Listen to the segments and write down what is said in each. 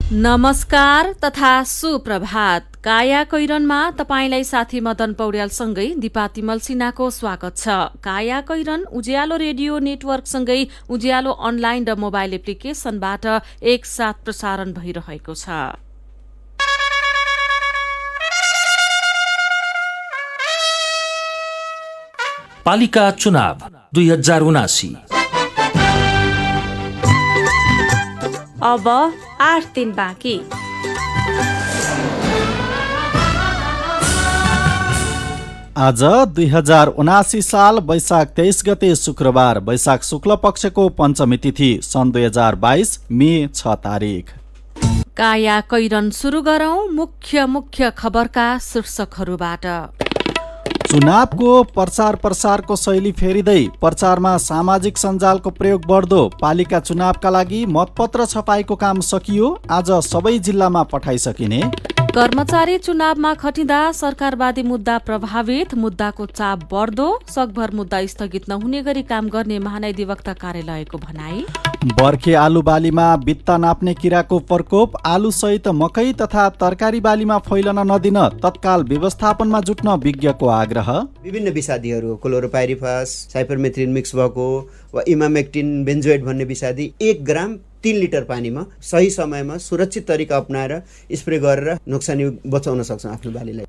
नमस्कार तथा सुप्रभात। काया कैरनमा तपाईंलाई साथी मदन पौड्यालसँगै दिपा तिमल सिन्हाको स्वागत छ। काया कैरन उज्यालो रेडियो नेटवर्कसँगै उज्यालो अनलाइन र मोबाइल एप्लिकेशनबाट एकसाथ प्रसारण भइरहेको छ। पालिका चुनाव 2079। अब 8 दिन बाँकी। आज 2079 साल वैशाख 23 गते शुक्रबार, वैशाख शुक्ल पक्षको पञ्चमी तिथि, सन् 2022 मे 6 तारिक। काया कैरन सुरु गरौं मुख्य खबरका शीर्षकहरूबाट। चुनावको प्रचारको शैली फेरिँदै प्रचारमा सामाजिक सञ्जालको प्रयोग बढ्दो। पालिका चुनावका लागि मतपत्र छपाईको काम सकियो, आज सबै जिल्लामा पठाइसकिने। कर्मचारी चुनावमा खटिँदा सरकारवादी मुद्दा प्रभावित, मुद्दाको चाप बढ्दो। सकभर मुद्दा स्थगित नहुने गरी काम गर्ने महाधिवक्ता कार्यालयको भनाई। बर्खे आलु बालीमा बित्ता नाप्ने किराको प्रकोप, आलु सहित मकै तथा तरकारी बालीमा फैलन नदिन तत्काल व्यवस्थापनमा जुट्न विज्ञको आग्रह। विभिन्न विषादीहरू क्लोरोपाइरिफास, साइपरमेथ्रिन मिक्स भएको वा इमामेक्टिन बेन्जोएट भन्ने विषादी 1 ग्राम 3 लिटर पानीमा सही समयमा सुरक्षित तरिका अपनाएर स्प्रे गरेर नोक्सानी बचाउन सक्छौँ आफ्नो बालीलाई।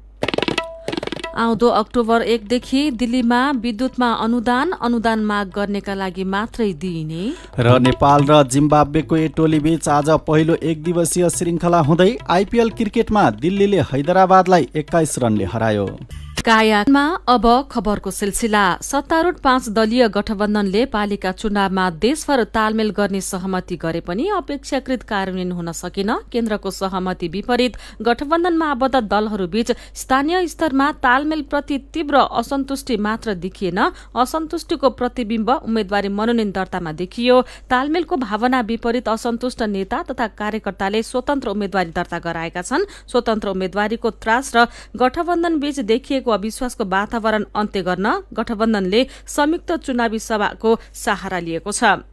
आउँदो अक्टोबर 1 देखि दिल्लीमा विद्युतमा अनुदान माग गर्नेका लागि मात्रै दिइने। र नेपाल र जिम्बाब्वेको ए टोली बीच आज पहिलो 1 दिवसीय श्रृङ्खला हुँदै आइपिएल क्रिकेटमा दिल्लीले हैदराबादलाई 21 रनले हरायो। कायामा अब खबरको सिलसिला। सत्तारूढ 5 दलीय गठबन्धनले पालिका चुनावमा देशभर तालमेल गर्ने सहमति गरे पनि अपेक्षाकृत कार्यान्वयन हुन सकेन। केन्द्रको सहमति विपरीत गठबन्धनमा आबद्ध दलहरूबीच स्थानीय स्तरमा तालमेल प्रति तीव्र असन्तुष्टि मात्र देखिएन, असन्तुष्टिको प्रतिबिम्ब उम्मेद्वारी मनोनयन दर्तामा देखियो। तालमेलको भावना विपरीत असन्तुष्ट नेता तथा कार्यकर्ताले स्वतन्त्र उम्मेद्वारी दर्ता गराएका छन्। स्वतन्त्र उम्मेद्वारीको त्रास र गठबन्धनबीच देखिएको अविश्वासको वातावरण अन्त्य गर्न गठबन्धनले संयुक्त चुनावी सभाको सहारा लिएको छ।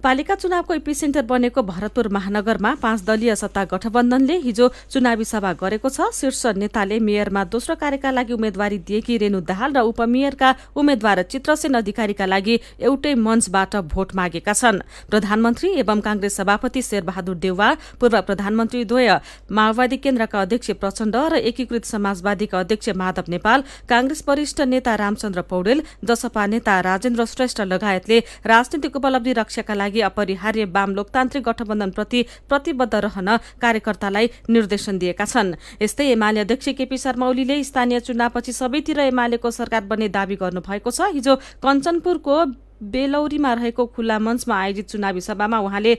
पालिका चुनावको एपिसेन्टर बनेको भरतपुर महानगरमा 5 दलीय सत्ता गठबन्धनले हिजो चुनावी सभा गरेको छ। शीर्ष नेताले मेयरमा दोस्रो कार्यका लागि उम्मेद्वारी दिएकी रेणु दाहाल र उपमेयरका उम्मेद्वार चित्रसेन अधिकारीका लागि एउटै मञ्चबाट भोट मागेका छन्। प्रधानमन्त्री एवं कांग्रेस सभापति शेरबहादुर देउवा, पूर्व प्रधानमन्त्री द्वय, माओवादी केन्द्रका अध्यक्ष प्रचण्ड र एकीकृत समाजवादीका अध्यक्ष माधव नेपाल, कांग्रेस वरिष्ठ नेता रामचन्द्र पौडेल, जसपा नेता राजेन्द्र श्रेष्ठ लगायतले राजनीतिक उपलब्धि रक्षाका लागि अपरिहार्य वाम लोकतान्त्रिक गठबन्धनप्रति प्रतिबद्ध रहन कार्यकर्तालाई निर्देशन दिएका छन्। यस्तै एमाले अध्यक्ष केपी शर्मा ओलीले स्थानीय चुनावपछि सबैतिर एमालेको सरकार बन्ने दावी गर्नुभएको छ। हिजो कञ्चनपुरको बेलौरीमा रहेको खुल्ला मञ्चमा आयोजित चुनावी सभामा उहाँले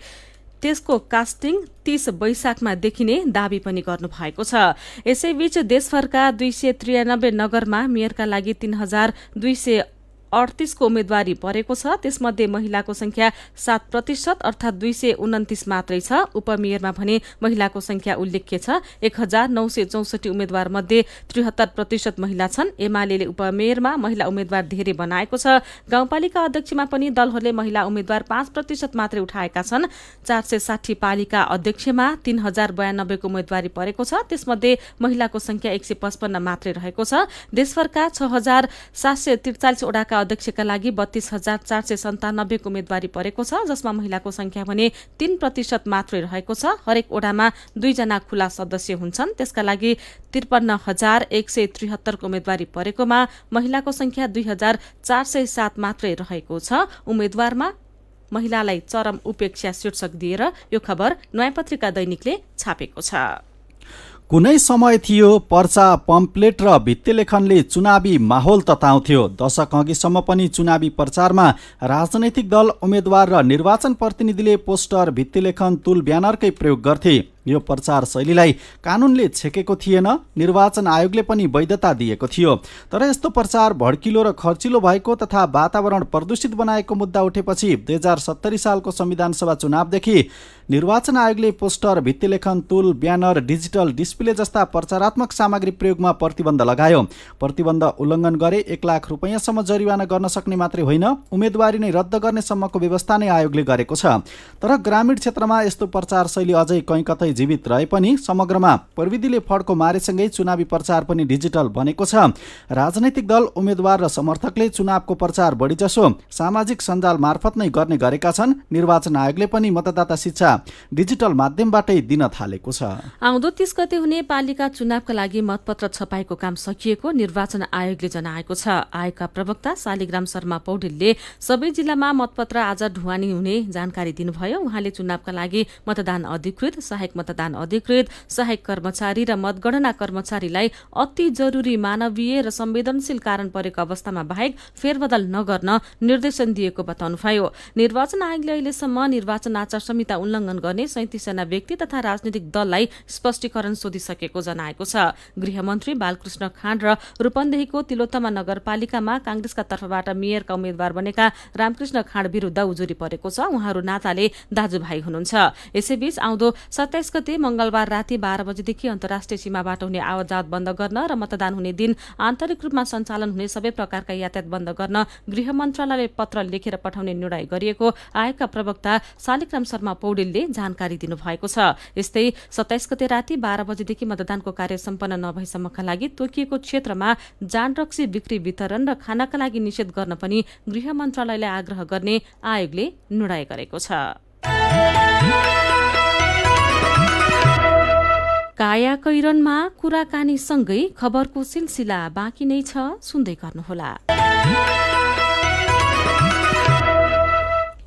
त्यसको कास्टिङ 30 वैशाखमा देखिने दावी पनि गर्नुभएको छ। यसैबीच देशभरका 293 नगरमा मेयरका लागि 3238 को उम्मेद्वारी परेको छ। त्यसमध्ये महिलाको संख्या 7% अर्थात 229 मात्रै छ। उपमेयरमा भने महिलाको संख्या उल्लेख्य छ। 1964 उम्मेद्वार मध्ये 73% महिला छन्। एमालेले उपमेयरमा महिला उम्मेद्वार धेरै बनाएको छ। गाउँपालिका अध्यक्षमा पनि दलहरूले महिला उम्मेद्वार 5% मात्रै उठाएका छन्। 460 पालिका अध्यक्षमा 3092 को उम्मेद्वारी परेको छ। त्यसमध्ये महिलाको संख्या 155 मात्रै रहेको छ। देशभरका 6743 वडाका अध्यक्षका लागि 32497 को उम्मेद्वारी परेको छ, जसमा महिलाको संख्या भने 3% मात्रै रहेको छ। हरेक ओडामा 2 जना खुला सदस्य हुन्छन्। त्यसका लागि 53173 को उम्मेद्वारी परेकोमा महिलाको संख्या 2407 मात्रै रहेको छ। उम्मेद्वारमा महिलालाई चरम उपेक्षा शीर्षक दिएर यो खबर नयाँ पत्रिका दैनिकले छापेको छ। कुनै समय थियो पर्चा, पम्पलेट र भित्तिलेखनले चुनावी माहौल तताउँथ्यो। दशक अघिसम्म पनि चुनावी प्रचारमा राजनैतिक दल, उम्मेद्वार र निर्वाचन प्रतिनिधिले पोस्टर, भित्तिलेखन, तुल ब्यानरकै प्रयोग गर्थे। यो प्रचार शैलीलाई कानूनले छेकेको थिएन, निर्वाचन आयोगले पनि वैधता दिएको थियो। तर यस्तो प्रचार भड्किलो र खर्चिलो भएको तथा वातावरण प्रदूषित बनाएको मुद्दा उठेपछि 2070 सालको संविधान सभा चुनावदेखि निर्वाचन आयोगले पोस्टर, भित्तिलेखन, तुल ब्यानर, डिजिटल डिस्प्ले जस्ता प्रचारात्मक सामग्री प्रयोगमा प्रतिबन्ध लगायो। प्रतिबन्ध उल्लङ्घन गरे 1 लाख रुपैयाँसम्म जरिवाना गर्न सक्ने मात्रै होइन, उम्मेदवारी नै रद्द गर्ने सम्मको व्यवस्था नै आयोगले गरेको छ। तर ग्रामीण क्षेत्रमा यस्तो प्रचार शैली अझै कहीँ कतै जीवित रहे पनि समग्रमा प्रविधिले फड्को मारेसँगै चुनावी प्रचार पनि डिजिटल बनेको छ। राजनैतिक दल, उम्मेद्वार र समर्थकले चुनावको प्रचार बढीजसो सामाजिक सञ्जाल मार्फत नै गर्ने गरेका छन्। निर्वाचन आयोगले पनि मतदाता शिक्षा डिजिटल माध्यमबाटै दिन थालेको छ। आउँदो 30 गते हुने पालिका चुनावका लागि मतपत्र छपाईको काम सकिएको निर्वाचन आयोगले जनाएको छ। आयोगका प्रवक्ता शालिग्राम शर्मा पौडेलले सबै जिल्लामा मतपत्र आज ढुवानी हुने जानकारी दिनुभयो। उहाँले चुनावका लागि मतदान अधिकृत, सहायक मतदान अधिकृत, सहायक कर्मचारी र मतगणना कर्मचारीलाई अति जरुरी मानवीय र संवेदनशील कारण परेको अवस्थामा बाहेक फेरबदल नगर्न निर्देशन दिएको बताउनुभयो। निर्वाचन आयोगले अहिलेसम्म निर्वाचन आचार संहिता उल्लंघन गर्ने 37 जना व्यक्ति तथा राजनीतिक दललाई स्पष्टीकरण सोधिसकेको जनाएको छ। गृहमन्त्री बालकृष्ण खाँड र रूपन्देहीको तिलोत्तमा नगरपालिकामा कांग्रेसका तर्फबाट मेयरका उम्मेद्वार बनेका रामकृष्ण खाँड विरूद्ध उजुरी परेको छ। उहाँहरू नाताले दाजुभाइ हुनुहुन्छ। यसैबीच आउँदो 27 गते मंगलबार राति 12 बजेदेखि अन्तर्राष्ट्रिय सीमाबाट हुने आवतजावत बन्द गर्न र मतदान हुने दिन आन्तरिक रूपमा सञ्चालन हुने सबै प्रकारका यातायात बन्द गर्न गृह मन्त्रालयले पत्र लेखेर पठाउने निर्णय गरिएको आयोगका प्रवक्ता शालिग्राम शर्मा पौडेलले जानकारी दिनुभएको छ। यस्तै 27 गते राति 12 बजेदेखि मतदानको कार्य सम्पन्न नभएसम्मका लागि तोकिएको क्षेत्रमा जान रक्सी बिक्री, वितरण र खानाका लागि निषेध गर्न पनि गृह मन्त्रालयले आग्रह गर्ने आयोगले निर्णय गरेको छ। काया कैरनमा कुराकानीसँगै खबरको सिलसिला बाँकी नै छ, सुन्दै गर्नुहोला।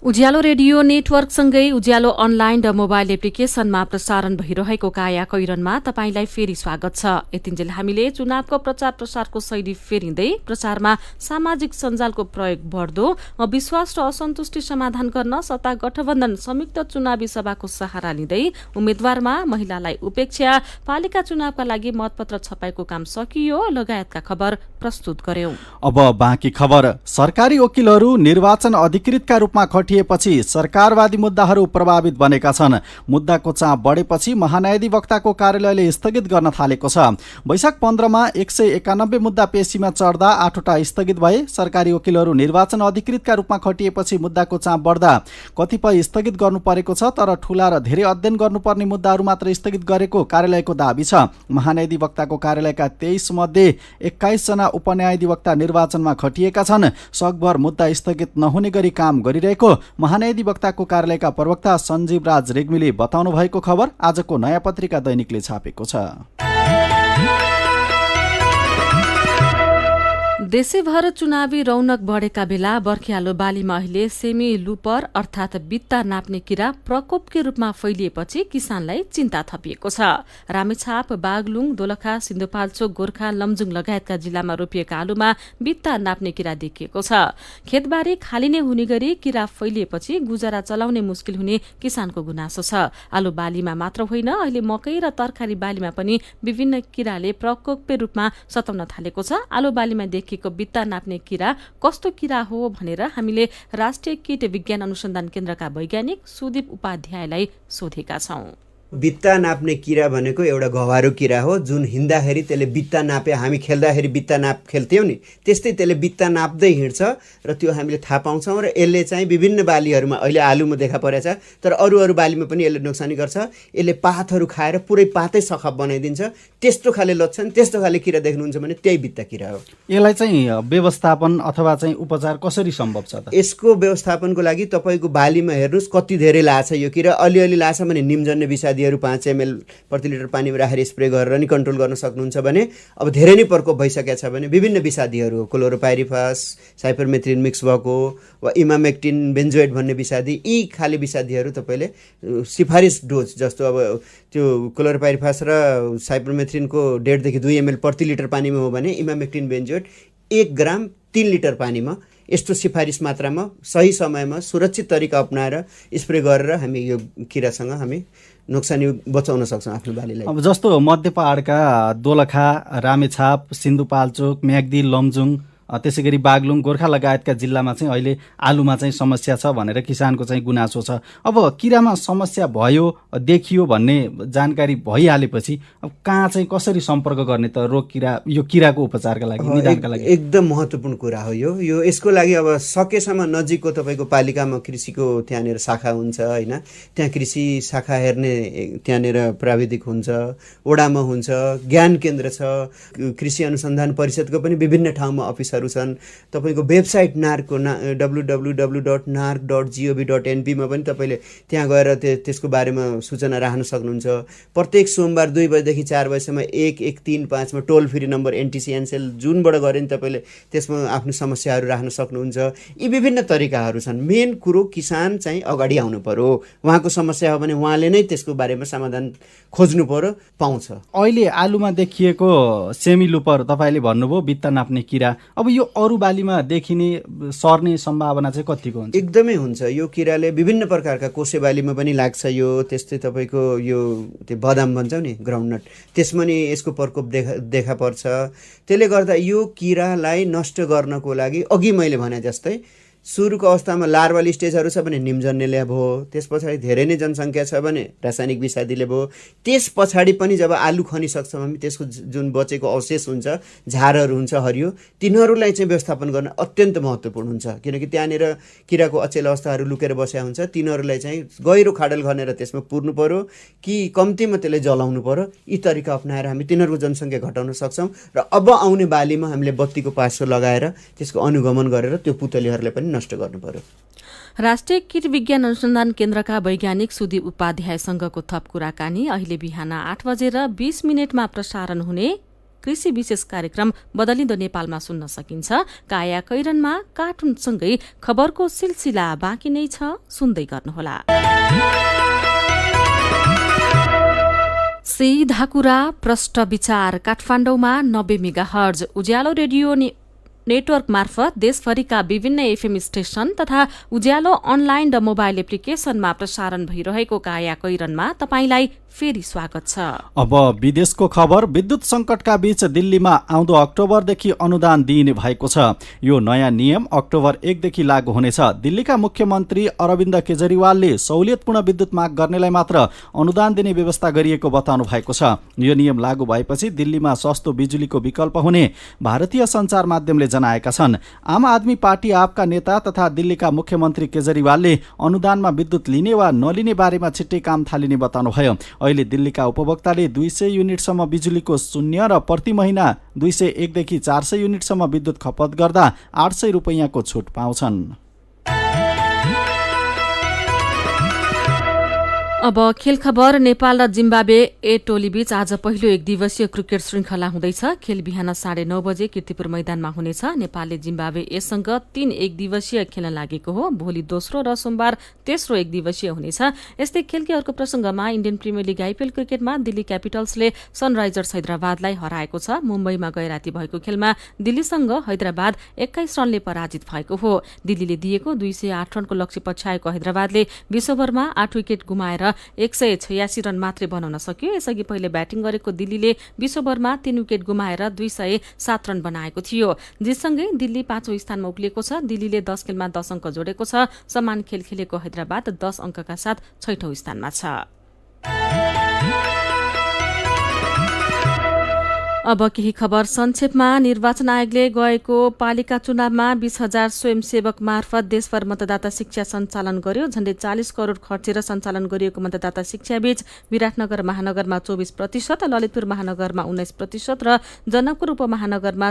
उज्यालो रेडियो नेटवर्कसँगै उज्यालो अनलाइन र मोबाइल एप्लिकेशनमा प्रसारण भइरहेको काया कैरनमा तपाईंलाई फेरि स्वागत छ। यतिन्जेल हामीले चुनावको प्रचार प्रसारको शैली फेरिँदै प्रचारमा सामाजिक सञ्जालको प्रयोग बढ्दो, अविश्वास र असन्तुष्टि समाधान गर्न सत्ता गठबन्धन संयुक्त चुनावी सभाको सहारा लिँदै उम्मेद्वारमा महिलालाई उपेक्षा, पालिका चुनावका लागि मतपत्र छपाईको काम सकियो लगायतका खबर प्रस्तुत गर्यौं। अब बाँकी खबर। सरकारी वकिलहरू निर्वाचन अधिकृतका रूपमा पछि सरकारवादी मुद्दाहरू प्रभावित बनेका छन्। मुद्दाको चाप बढेपछि महान्यायाधिवक्ताको कार्यालयले स्थगित गर्न थालेको छ। वैशाख 15 मा 191 मुद्दा पेशीमा चढ्दा 8वटा स्थगित भए। सरकारी वकिलहरू निर्वाचन अधिकृतका रूपमा खटिएपछि मुद्दाको चाप बढ्दा कतिपय स्थगित गर्नु परेको छ, तर ठूला र धेरै अध्ययन गर्नुपर्ने मुद्दाहरू मात्र स्थगित गरेको कार्यालयको दाबी छ। महान्यायाधिवक्ताको कार्यालयका 23 मध्ये 21 जना उपन्यायाधिवक्ता निर्वाचनमा खटिएका छन्। सकभर मुद्दा स्थगित नहुने गरी काम गरिरहेको महान्यायाधिवक्ताको कार्यालयका प्रवक्ता सञ्जीव राज रेग्मीले बताउनु भएको खबर आजको नयाँ पत्रिका दैनिकले छापेको छ। देशैभर चुनावी रौनक बढेका बेला बर्खियालो बालीमा अहिले सेमी लुपर अर्थात बित्ता नाप्ने किरा प्रकोपकै रूपमा फैलिएपछि किसानलाई चिन्ता थपिएको छ। रामेछाप, बागलुङ, दोलखा, सिन्धुपाल्चोक, गोर्खा, लमजुङ लगायतका जिल्लामा रोपिएका आलुमा बित्ता नाप्ने किरा देखिएको छ। खेतबारी खाली नै हुने गरी किरा फैलिएपछि गुजारा चलाउने मुस्किल हुने किसानको गुनासो छ। आलु बालीमा मात्र होइन, अहिले मकै र तरकारी बालीमा पनि विभिन्न किराले प्रकोपकै रूपमा सताउन थालेको छ। आलु बालीमा देखिएको बित्ता नाप्ने किरा कस्तो किरा हो भनेर हामीले राष्ट्रिय कीट विज्ञान अनुसन्धान केन्द्रका वैज्ञानिक सुदीप उपाध्यायलाई सोधेका छौं। बित्ता नाप्ने किरा भनेको एउटा घवारो किरा हो, जुन हिँड्दाखेरि त्यसले बित्ता नापे, हामी खेल्दाखेरि बित्ता नाप खेल्थ्यौँ नि, त्यस्तै त्यसले बित्ता नाप्दै हिँड्छ र त्यो हामीले थाहा पाउँछौँ। र यसले चाहिँ विभिन्न बालीहरूमा, अहिले आलुमा देखा परेछ, तर अरू बालीमा पनि यसले नोक्सानी गर्छ। यसले पातहरू खाएर पुरै पातै सखाप बनाइदिन्छ। त्यस्तो खाले लक्षण, त्यस्तो खाले किरा देख्नुहुन्छ भने त्यही बित्ता किरा हो। यसलाई चाहिँ व्यवस्थापन अथवा चाहिँ उपचार कसरी सम्भव छ त? यसको व्यवस्थापनको लागि तपाईँको बालीमा हेर्नुहोस् कति धेरै लाछ यो किरा। अलिअलि लाछ भने निमजन्य विषादीहरू 5 ml प्रति लिटर पानीमा राखेर स्प्रे गरेर नि कन्ट्रोल गर्न सक्नुहुन्छ भने, अब धेरै नै प्रकोप भइसकेको छ भने विभिन्न विषादीहरू, क्लोरोपाइरिफास, साइपरमेथ्रिन मिक्स भएको वा इमामेक्टिन बेन्जोएट भन्ने विषादी, यी खाले विषादीहरू तपाईँले सिफारिस डोज जस्तो अब त्यो क्लोरोपाइरिफास र साइपरमेथ्रिनको 1.5 देखि 2 ml प्रति लिटर पानीमा हो भने इमामेक्टिन बेन्जोएट 1 ग्राम 3 लिटर पानीमा यस्तो सिफारिस मात्रामा सही समयमा सुरक्षित तरिका अपनाएर स्प्रे गरेर हामी यो किरासँग हामी नोक्सानी बचाउन सक्छौँ आफ्नो बालीलाई। अब जस्तो मध्य पहाडका दोलखा, रामेछाप, सिन्धुपाल्चोक, म्याग्दी, लमजुङ त्यसै गरी बागलुङ गोर्खा लगायतका जिल्लामा चाहिँ अहिले आलुमा चाहिँ समस्या छ भनेर किसानको चाहिँ गुनासो छ। अब किरामा समस्या भयो देखियो भन्ने जानकारी भइहालेपछि अब कहाँ चाहिँ कसरी सम्पर्क गर्ने त रोग किरा यो किराको उपचारका लागि निदानका लागि? एकदम महत्त्वपूर्ण कुरा हो यो। यसको लागि अब सकेसम्म नजिकको तपाईँको पालिकामा कृषिको त्यहाँनिर शाखा हुन्छ होइन, त्यहाँ कृषि शाखा हेर्ने त्यहाँनिर प्राविधिक हुन्छ, वडामा हुन्छ, ज्ञान केन्द्र छ, कृषि अनुसन्धान परिषदको पनि विभिन्न ठाउँमा अफिसहरू छन्। तपाईँको वेबसाइट नार्कको www.narc.gov.np मा पनि तपाईँले त्यहाँ गएर त्यसको बारेमा सूचना राख्न सक्नुहुन्छ। प्रत्येक सोमबार 2 बजेदेखि 4 बजेसम्म 1135 मा टोल फ्री नम्बर एनटिसी एनसेल जुनबाट गरे नि तपाईँले त्यसमा आफ्नो समस्याहरू राख्न सक्नुहुन्छ। यी विभिन्न तरिकाहरू छन्। मेन कुरो किसान चाहिँ अगाडि आउनु पर्यो। उहाँको समस्या हो भने उहाँले नै त्यसको बारेमा समाधान खोज्नु पर्यो, पाउँछ। अहिले आलुमा देखिएको सेमिलुपर तपाईँले भन्नुभयो बित्ता नाप्ने किरा, अब यो अरू बालीमा देखिने सर्ने सम्भावना चाहिँ कतिको हुन्छ? एकदमै हुन्छ। यो किराले विभिन्न प्रकारका कोसे बालीमा पनि लाग्छ। यो त्यस्तै तपाईँको यो त्यो बदाम भन्छौँ नि ग्राउन्डनट, त्यसमा नि यसको प्रकोप देखा पर्छ। त्यसले गर्दा यो किरालाई नष्ट गर्नको लागि अघि मैले भने जस्तै सुरुको अवस्थामा लार्भल स्टेजहरू छ भने निमजन्यले भयो, त्यस पछाडि धेरै नै जनसङ्ख्या छ भने रासायनिक विषादीले भयो, त्यस पछाडि पनि जब आलु खनिसक्छौँ हामी त्यसको जुन बचेको अवशेष हुन्छ, झारहरू हुन्छ हरियो, तिनीहरूलाई चाहिँ व्यवस्थापन गर्न अत्यन्त महत्त्वपूर्ण हुन्छ। किनकि त्यहाँनिर किराको अचेल अवस्थाहरू लुकेर बसेका हुन्छ, तिनीहरूलाई चाहिँ गहिरो खाडल खनेर त्यसमा पुर्नु पर्यो कि कम्तीमा त्यसलाई जलाउनु पर्यो। यी तरिका अप्नाएर हामी तिनीहरूको जनसङ्ख्या घटाउन सक्छौँ र अब आउने बालीमा हामीले बत्तीको पासो लगाएर त्यसको अनुगमन गरेर त्यो पुतलीहरूलाई पनि नष्ट गर्नु पर्यो। राष्ट्रिय कीट विज्ञान अनुसन्धान केन्द्रका वैज्ञानिक सुदीप उपाध्यायसँगको थप कुराकानी अहिले बिहान 8:20 प्रसारण हुने कृषि विशेष कार्यक्रम बदलिँदो नेपालमा सुन्न सकिन्छ। काया कैरनमा कार्टुनसँगै खबरको सिलसिला बाँकी नै छ, सुन्दै गर्नुहोला। सीधा कुरा प्रष्ट विचार काठमाडौँमा 90 मेगाहर्ज उज्यालो रेडियो नेटवर्क मार्फत देशभरिका विभिन्न एफएम स्टेशन तथा उज्यालो अनलाइन र मोबाइल एप्लिकेशनमा प्रसारण भइरहेको काया कैरनमा तपाईंलाई फेरि स्वागत छ। अब विदेशको खबर। विद्युत संकटका बीच दिल्लीमा आउँदो अक्टोबरदेखि अनुदान दिइने भएको छ। यो नयाँ नियम अक्टोबर 1 देखि लागू हुनेछ। दिल्लीका मुख्यमन्त्री अरविन्द केजरीवालले सहुलियतपूर्ण विद्युत माग गर्नेलाई मात्र अनुदान दिने व्यवस्था गरिएको बताउनु भएको छ। यो नियम लागू भएपछि दिल्लीमा सस्तो बिजुलीको विकल्प हुने भारतीय सञ्चार माध्यमले जनाएका छन्। आम आदमी पार्टी आपका नेता तथा दिल्लीका मुख्यमन्त्री केजरीवालले अनुदानमा विद्युत लिने वा नलिने बारेमा छिट्टै काम थालिने बताउनुभयो। अहिले दिल्लीका उपभोक्ताले 200 युनिटसम्म बिजुलीको शून्य र प्रति महिना 201 देखि 400 युनिटसम्म विद्युत खपत गर्दा 800 रुपैयाँको छुट पाउँछन्। अब खेल खबर। नेपाल र जिम्बाब्वे ए टोली बीच आज पहिलो एक दिवसीय क्रिकेट श्रृंखला हुँदैछ। खेल बिहान 9:30 बजे कीर्तिपुर मैदानमा हुनेछ। नेपालले जिम्बाब्वे एसँग 3 एक दिवसीय खेल्न लागेको हो। भोलि दोस्रो र सोमबार तेस्रो एक दिवसीय हुनेछ। यस्तै खेलकै अर्को प्रसंगमा इण्डियन प्रिमियर लिग आइपीएल क्रिकेटमा दिल्ली क्यापिटल्सले सनराइजर्स हैदराबादलाई हराएको छ। मुम्बईमा गैराती भएको खेलमा दिल्लीसँग हैदराबाद 21 रनले पराजित भएको हो। दिल्लीले दिएको 208 रनको लक्ष्य पछ्याएको हैदराबादले विश्वभरमा 8 विकेट गुमाएर 186 रन मात्रै बनाउन सक्यो। यसअघि पहिले ब्याटिङ गरेको दिल्लीले विश्वभरमा 3 विकेट गुमाएर 207 रन बनाएको थियो। जितसँगै दिल्ली 5औं स्थानमा उक्लिएको छ। दिल्लीले 10 खेलमा 10 अङ्क जोडेको छ। समान खेल खेलेको हैदराबाद 10 अङ्कका साथ 6औं स्थानमा छ। अब केही खबर संक्षेपमा। निर्वाचन आयोगले गएको पालिका चुनावमा 20,000 स्वयंसेवक मार्फत देशभर मतदाता शिक्षा सञ्चालन गर्यो। झण्डै 40 करोड़ खर्चेर सञ्चालन गरिएको मतदाता शिक्षा बीच विराटनगर महानगरमा 24%, ललितपुर महानगरमा 19% र जनकपुर उपमहानगरमा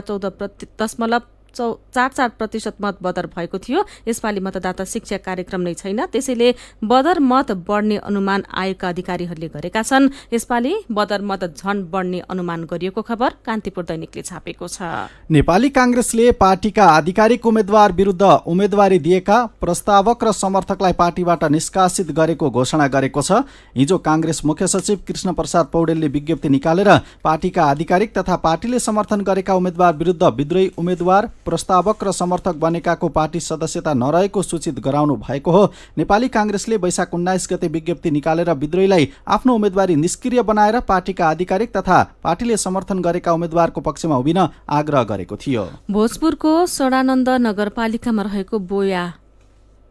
14.44% मत बदर भएको थियो। यसपालि मतदाता शिक्षा कार्यक्रम नै छैन, त्यसैले बदर मत बढ्ने अनुमान आयोगका अधिकारीहरूले गरेका छन्। यसपालि बदर मत झन बढ्ने अनुमान गरिएको खबर कान्तिपुर दैनिकले छापेको छ। नेपाली कांग्रेसले पार्टीका आधिकारिक उम्मेद्वार विरुद्ध उम्मेदवारी दिएका प्रस्तावक र समर्थकलाई पार्टीबाट निष्कासित गरेको घोषणा गरेको छ। हिजो कांग्रेस मुख्य सचिव कृष्ण प्रसाद पौडेलले विज्ञप्ति निकालेर पार्टीका आधिकारिक तथा पार्टीले समर्थन गरेका उम्मेद्वार विरुद्ध विद्रोही उम्मेद्वार प्रस्तावक र समर्थक बनेकाको पार्टी सदस्यता नरहेको सूचित गराउनु भएको हो। नेपाली कांग्रेसले वैशाख 19 गते विज्ञप्ति निकालेर विद्रोहीलाई आफ्नो उम्मेदवारी निष्क्रिय बनाएर पार्टीका आधिकारिक तथा पार्टीले समर्थन गरेका उम्मेदवारको पक्षमा उभिन आग्रह गरेको थियो। भोजपुरको सडानन्द नगरपालिकामा रहेको बोया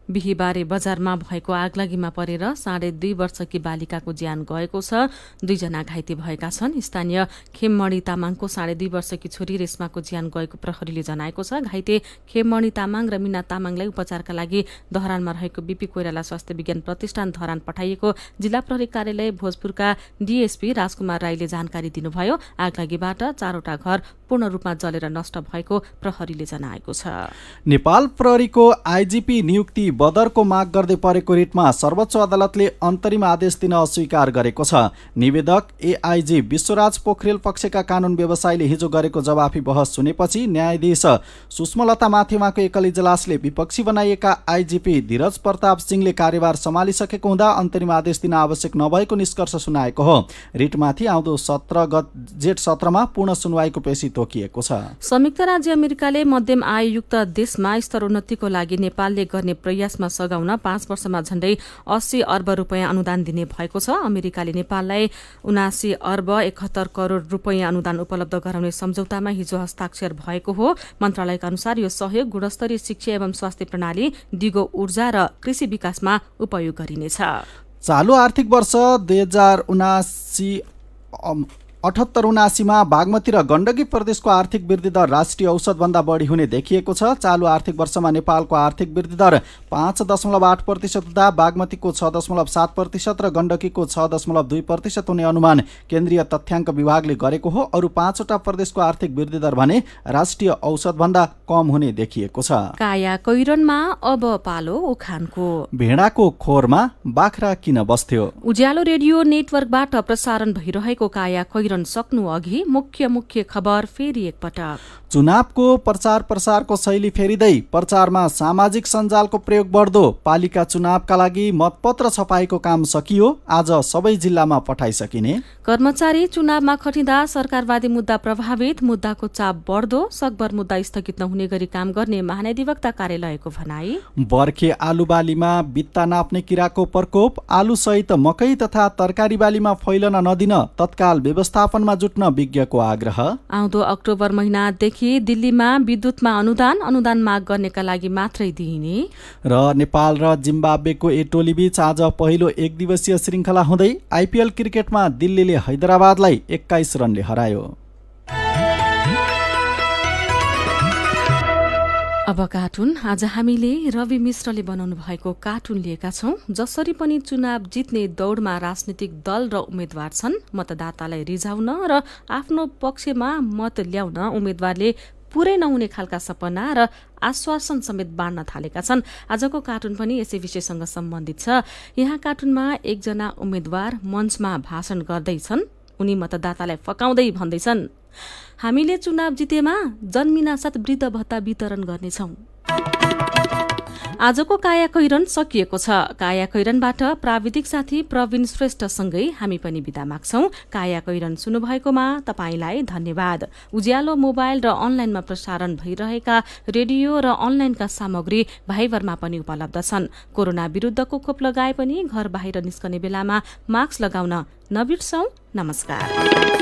बिहीबारे बजारमा भएको आगलागीमा परेर 2.5 वर्षकी बालिकाको ज्यान गएको छ। 2 जना घाइते भएका छन्। स्थानीय खेममणि तामाङको 2.5 वर्षकी छोरी रेशमाको ज्यान गएको प्रहरीले जनाएको छ। घाइते खेममणि तामाङ र मीना तामाङलाई उपचारका लागि धरानमा रहेको बीपी कोइराला स्वास्थ्य विज्ञान प्रतिष्ठान धरान पठाइएको जिल्ला प्रहरी कार्यालय भोजपुरका डीएसपी राजकुमार राईले जानकारी दिनुभयो। आगलागीबाट 4वटा घर पूर्ण रूपमा जलेर नष्ट भएको प्रहरीले जनाएको छ। नेपाल प्रहरीको आईजीपी नियुक्ति बदरको माग गर्दै परेको रिटमा सर्वोच्च अदालतले अन्तरिम आदेश दिन अस्वीकार गरेको छ। निवेदक एआईजी विश्वराज पोखरेल पक्षका कानून व्यवसायीले हिजो गरेको जवाफी बहस सुनेपछि न्यायाधीश सुषमलता माथिमाको एकल इजलासले विपक्षी बनाइएका आईजीपी धीरज प्रताप सिंहले कार्यभार सम्हालिसकेको हुँदा अन्तरिम आदेश दिन आवश्यक नभएको निष्कर्ष सुनाएको हो। रिटमाथि आउँदो जेठ 17मा पूर्ण सुनवाईको पेशी तोकिएको छ। संयुक्त राज्य अमेरिकाले मध्यम आययुक्त देशमा स्तरोन्नतिको लागि नेपालले गर्ने प्रयासमा सघाउन 5 वर्षमा झण्डै 80 अर्ब रुपैयाँ अनुदान दिने भएको छ। अमेरिकाले नेपाललाई 79 अर्ब 71 करोड़ रुपैयाँ अनुदान उपलब्ध गराउने सम्झौतामा हिजो हस्ताक्षर भएको हो। मन्त्रालयका अनुसार यो सहयोग गुणस्तरीय शिक्षा एवं स्वास्थ्य प्रणाली, दिगो ऊर्जा र कृषि विकासमा उपयोग गरिनेछ। चालू आर्थिक वर्ष 2078-79 मा बागमती र गण्डकी प्रदेशको आर्थिक वृद्धि दर राष्ट्रिय औसतभन्दा बढी हुने देखिएको छ। चालू आर्थिक वर्षमा नेपालको आर्थिक वृद्धि दर 5.8% हुँदा बागमतीको 6.7% र गण्डकीको 6.2% हुने अनुमान केन्द्रीय तथ्याङ्क विभागले गरेको हो। अरू 5वटा प्रदेशको आर्थिक वृद्धि दर भने राष्ट्रिय औसतभन्दा कम हुने देखिएको छ। काया कैरनमा अब पालो उखानको। भेडाको खोरमा बाख्रा किन बस्थ्यो? उज्यालो रेडियो नेटवर्कबाट प्रसारण भइरहेको काया कैरन सक्नु अघि मुख्य खबर फेरि एकपटक। चुनावको प्रचार प्रसारको शैली फेरिँदै प्रचारमा सामाजिक सञ्जालको प्रयोग बढ्दो। पालिका चुनावका लागि मतपत्र छपाईको काम सकियो। आज सबै जिल्लामा पठाइसकिने। कर्मचारी चुनावमा खटिँदा सरकारवादी मुद्दा प्रभावित। मुद्दाको चाप बढ्दो। सकभर मुद्दा स्थगित नहुने गरी काम गर्ने महाधिवक्ता कार्यालयको भनाई। बर्खे आलु बालीमा बित्ता नाप्ने किराको प्रकोप। आलु सहित मकै तथा तरकारी बालीमा फैलन नदिन तत्काल व्यवस्थापनमा जुट्न विज्ञको आग्रह। आउँदो अक्टोबर महिनादेखि दिल्लीमा विद्युतमा अनुदान माग गर्नेका लागि मात्रै दिइने। र नेपाल र जिम्बाब्वेको ए टोली बीच आज पहिलो 1 दिवसीय श्रृङ्खला हुँदै आइपीएल क्रिकेटमा दिल्लीले हैदराबादलाई 21 रनले हरायो। अब कार्टुन। आज हामीले रवि मिश्रले बनाउनु भएको कार्टुन लिएका छौं। जसरी पनि चुनाव जित्ने दौडमा राजनीतिक दल र उम्मेद्वार छन्। मतदातालाई रिझाउन र आफ्नो पक्षमा मत ल्याउन उम्मेद्वारले पूरै नहुने खालका सपना र आश्वासन समेत बाँड्न थालेका छन्। आजको कार्टुन पनि यसै विषयसँग सम्बन्धित छ। यहाँ कार्टुनमा एकजना उम्मेद्वार मञ्चमा भाषण गर्दैछन्। उनी मतदातालाई फकाउँदै भन्दैछन्, हामीले चुनाव जितेमा जन्मिनासाथ वृद्ध भत्ता वितरण गर्नेछौं। आजको काया कैरन सकिएको छ। काया कैरनबाट प्राविधिक साथी प्रवीण श्रेष्ठसँगै हामी पनि बिदा माग्छौं। काया कैरन सुन्नुभएकोमा तपाईलाई धन्यवाद। उज्यालो मोबाइल र अनलाइनमा प्रसारण भइरहेका रेडियो र अनलाइनका सामग्री भाइबरमा पनि उपलब्ध छन्। कोरोना विरुद्धको खोप लगाए पनि घर बाहिर निस्कने बेलामा मास्क लगाउन नबिर्सौं। नमस्कार।